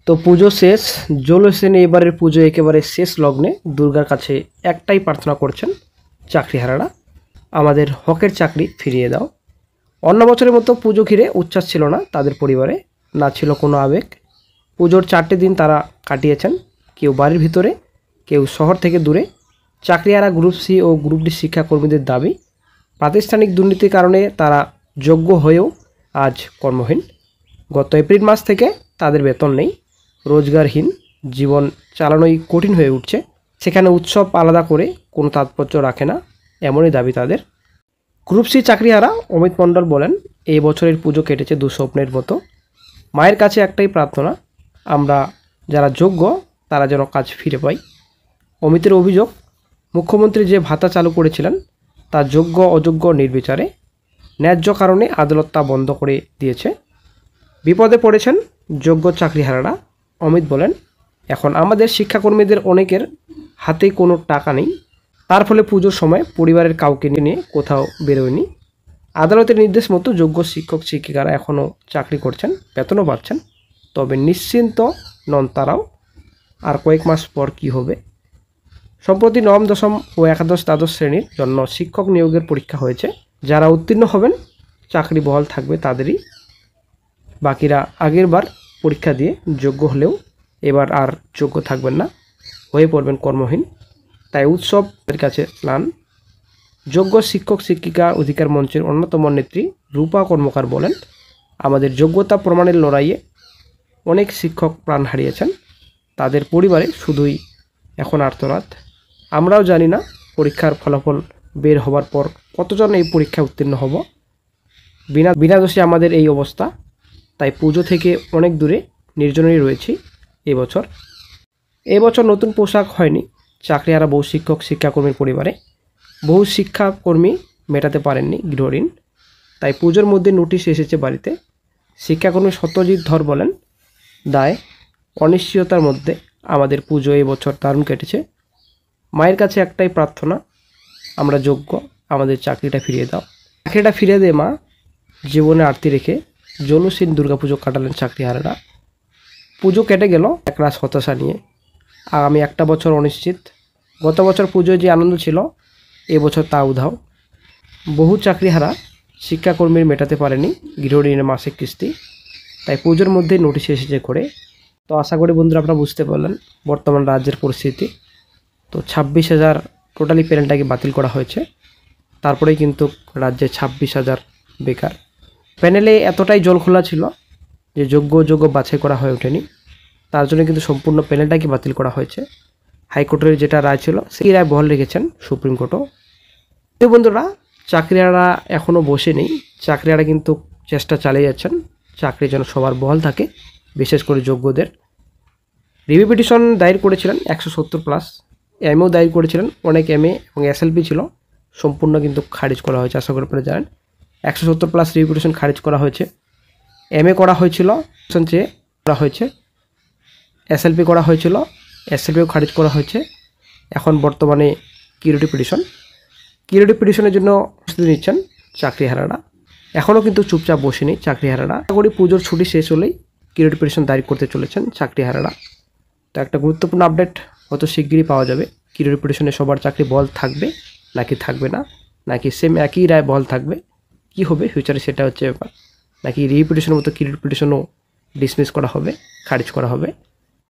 তো পুজো শেষ, জলসেনে এবারের পুজো একেবারে শেষ লগ্নে দুর্গার কাছে একটাই প্রার্থনা করছেন চাকরিহারারা, আমাদের হকের চাকরি ফিরিয়ে দাও। অন্য বছরের মতো পুজো ঘিরে উচ্ছ্বাস ছিল না তাদের পরিবারে, না ছিল কোনো আবেগ। পুজোর 4টে দিন তারা কাটিয়েছেন, কেউ বাড়ির ভিতরে, কেউ শহর থেকে দূরে। চাকরিহারা গ্রুপ সি ও গ্রুপ ডি শিক্ষাকর্মীদের দাবি, প্রাতিষ্ঠানিক দুর্নীতির কারণে তারা যোগ্য হয়েও আজ কর্মহীন। গত এপ্রিল মাস থেকে তাদের বেতন নেই, রোজগারহীন, জীবন চালানোই কঠিন হয়ে উঠছে। সেখানে উৎসব আলাদা করে কোনো তাৎপর্য রাখে না, এমনই দাবি তাদের। গ্রুপ সি চাকরিহারা অমিত মণ্ডল বলেন, এই বছরের পুজো কেটেছে দুঃস্বপ্নের মতো। মায়ের কাছে একটাই প্রার্থনা, আমরা যারা যোগ্য তারা যেন কাজ ফিরে পাই। অমিতের অভিযোগ, মুখ্যমন্ত্রী যে ভাতা চালু করেছিলেন তা যোগ্য অযোগ্য নির্বিচারে, ন্যায্য কারণে আদালত তা বন্ধ করে দিয়েছে। বিপদে পড়েছেন যোগ্য চাকরিহারারা। অমিত বলেন, এখন আমাদের শিক্ষাকর্মীদের অনেকের হাতে কোনো টাকা নেই, তার ফলে পুজোর সময় পরিবারের কাউকে নিয়ে কোথাও বেরোয়নি। আদালতের নির্দেশ মতো যোগ্য শিক্ষক শিক্ষিকারা এখনও চাকরি করছেন, বেতনও পাচ্ছেন, তবে নিশ্চিন্ত নন তারাও। আর কয়েক মাস পর কি হবে? সম্প্রতি নবম, দশম ও একাদশ দ্বাদশ শ্রেণীর জন্য শিক্ষক নিয়োগের পরীক্ষা হয়েছে। যারা উত্তীর্ণ হবেন চাকরি বহাল থাকবে তাদেরই, বাকিরা আগের বার পরীক্ষা দিয়ে যোগ্য হলেও এবার আর যোগ্য থাকবেন না, হয়ে পড়বেন কর্মহীন। তাই উৎসবের কাছে স্নান। যোগ্য শিক্ষক শিক্ষিকা অধিকার মঞ্চের অন্যতম নেত্রী রূপা কর্মকার বলেন, আমাদের যোগ্যতা প্রমাণের লড়াইয়ে অনেক শিক্ষক প্রাণ হারিয়েছেন, তাদের পরিবারে শুধুই এখন আর্তনাদ। আমরাও জানি না পরীক্ষার ফলাফল বের হবার পর কতজন এই পরীক্ষায় উত্তীর্ণ হব। বিনা দোষে আমাদের এই অবস্থা, তাই পুজো থেকে অনেক দূরে নির্জনেই রয়েছি এবছর নতুন পোশাক হয়নি চাকরিহারা বহু শিক্ষক শিক্ষাকর্মীর পরিবারে। বহু শিক্ষাকর্মী মেটাতে পারেননি গৃহঋণ, তাই পুজোর মধ্যে নোটিশ এসেছে বাড়িতে। শিক্ষাকর্মী সত্যজিৎ ধর বলেন, দায় অনিশ্চয়তার মধ্যে আমাদের পুজো এবছর দারুণ কেটেছে। মায়ের কাছে একটাই প্রার্থনা, আমরা যোগ্য, আমাদের চাকরিটা ফিরিয়ে দাও। চাকরিটা ফিরিয়ে দে মা, জীবনে আরতি রেখে জলুসীন দুর্গাপুজো কাটালেন চাকরিহারারা। পুজো কেটে গেল একরাশ হতাশা নিয়ে, আগামী একটা বছর অনিশ্চিত। গত বছর পুজোয় যে আনন্দ ছিল এবছর তা উধাও। বহু চাকরিহারা শিক্ষাকর্মীর মেটাতে পারেনি গৃহঋণের মাসিক কিস্তি, তাই পুজোর মধ্যে নোটিশ এসেছে করে। তো আশা করি বন্ধুরা আপনারা বুঝতে পারলেন বর্তমান রাজ্যের পরিস্থিতি। তো 26,000 টোটালি প্যানেলটাকে বাতিল করা হয়েছে, তারপরেই কিন্তু রাজ্যে 26,000 বেকার। প্যানেলে এতটাই জল খোলা ছিল যে যোগ্য বাছাই করা হয়ে ওঠেনি, তার জন্য কিন্তু সম্পূর্ণ প্যানেলটাকে বাতিল করা হয়েছে। হাইকোর্টের যেটা রায় ছিল সেই রায় বহাল রেখেছেন সুপ্রিম কোর্টও। তো বন্ধুরা, চাকরিহারা এখনও বসে নেই, চাকরিহারা কিন্তু চেষ্টা চালিয়ে যাচ্ছেন চাকরি যেন সবার বহাল থাকে, বিশেষ করে যোগ্যদের। রিভিউ পিটিশন দায়ের করেছিলেন 170+, এমএও দায়ের করেছিলেন অনেক, এমএ এবং এসএলপি ছিল, সম্পূর্ণ কিন্তু খারিজ করা হয়েছে। আশা করি আপনারা জানেন 170+ রিভিউ পিটিশন খারিজ করা হয়েছে। এমএ করা হয়েছিল, চেয়ে করা হয়েছে, এসএলপি করা হয়েছিল, এসএলপিও খারিজ করা হয়েছে। এখন বর্তমানে কিউরিটি পিটিশনের জন্য প্রস্তুতি নিচ্ছেন চাকরিহারারা। এখনও কিন্তু চুপচাপ বসেনি চাকরিহারারা। আশা করি পুজোর ছুটি শেষ হলেই কিউরিটি পিটিশন দায়ের করতে চলেছেন চাকরিহারারা। তো একটা গুরুত্বপূর্ণ আপডেট হয়তো শিগগিরই পাওয়া যাবে। কিউরিটি পিটিশনে সবার চাকরি বহাল থাকবে নাকি থাকবে না, নাকি সেম একই রায় বহাল থাকবে, কি হবে ফিউচারে সেটা হচ্ছে ব্যাপার, নাকি রিভিউ পিটিশনের মতো কিউরিটি পিটিশনও ডিসমিস করা হবে, খারিজ করা হবে।